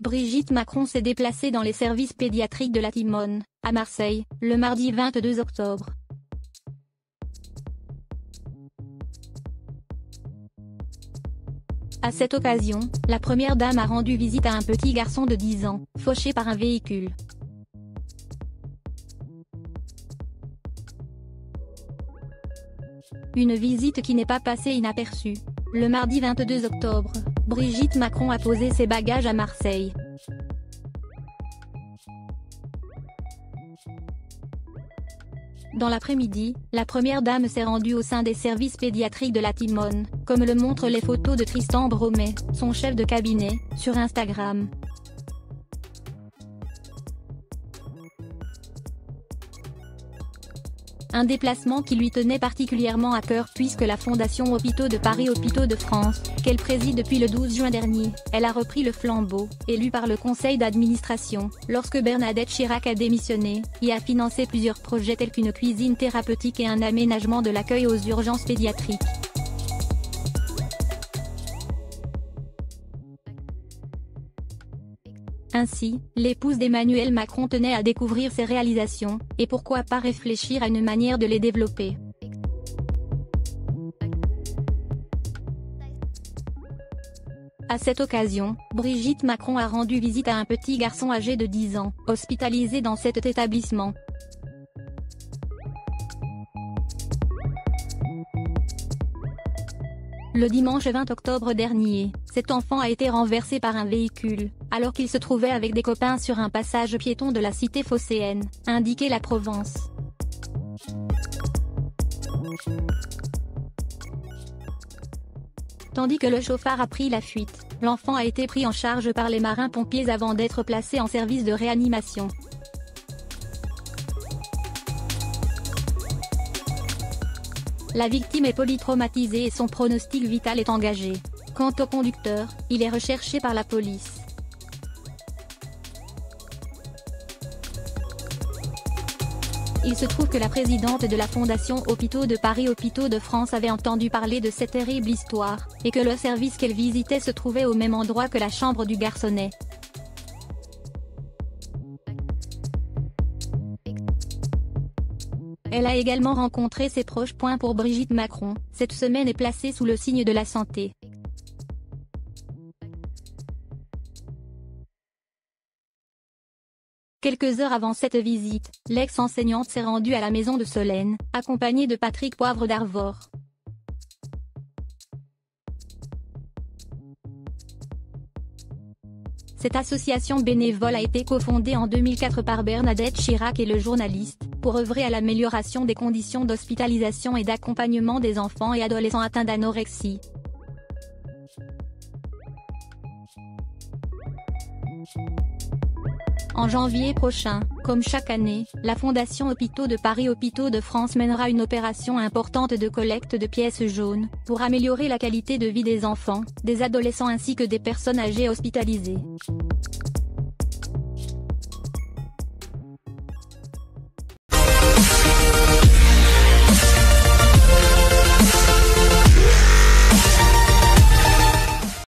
Brigitte Macron s'est déplacée dans les services pédiatriques de la Timone, à Marseille, le mardi 22 octobre. À cette occasion, la première dame a rendu visite à un petit garçon de 10 ans, fauché par un véhicule. Une visite qui n'est pas passée inaperçue. Le mardi 22 octobre, Brigitte Macron a posé ses bagages à Marseille. Dans l'après-midi, la première dame s'est rendue au sein des services pédiatriques de la Timone, comme le montrent les photos de Tristan Bromet, son chef de cabinet, sur Instagram. Un déplacement qui lui tenait particulièrement à cœur puisque la Fondation Hôpitaux de Paris Hôpitaux de France, qu'elle préside depuis le 12 juin dernier, elle a repris le flambeau, élue par le conseil d'administration, lorsque Bernadette Chirac a démissionné, et a financé plusieurs projets tels qu'une cuisine thérapeutique et un aménagement de l'accueil aux urgences pédiatriques. Ainsi, l'épouse d'Emmanuel Macron tenait à découvrir ses réalisations, et pourquoi pas réfléchir à une manière de les développer. À cette occasion, Brigitte Macron a rendu visite à un petit garçon âgé de 10 ans, hospitalisé dans cet établissement. Le dimanche 20 octobre dernier, cet enfant a été renversé par un véhicule, alors qu'il se trouvait avec des copains sur un passage piéton de la cité phocéenne, a indiqué la Provence. Tandis que le chauffard a pris la fuite, l'enfant a été pris en charge par les marins-pompiers avant d'être placé en service de réanimation. La victime est polytraumatisée et son pronostic vital est engagé. Quant au conducteur, il est recherché par la police. Il se trouve que la présidente de la Fondation Hôpitaux de Paris Hôpitaux de France avait entendu parler de cette terrible histoire, et que le service qu'elle visitait se trouvait au même endroit que la chambre du garçonnet. Elle a également rencontré ses proches. Pour Brigitte Macron, cette semaine est placée sous le signe de la santé. Quelques heures avant cette visite, l'ex-enseignante s'est rendue à la maison de Solène, accompagnée de Patrick Poivre d'Arvor. Cette association bénévole a été cofondée en 2004 par Bernadette Chirac et le journaliste, pour œuvrer à l'amélioration des conditions d'hospitalisation et d'accompagnement des enfants et adolescents atteints d'anorexie. En janvier prochain, comme chaque année, la Fondation Hôpitaux de Paris Hôpitaux de France mènera une opération importante de collecte de pièces jaunes, pour améliorer la qualité de vie des enfants, des adolescents ainsi que des personnes âgées hospitalisées.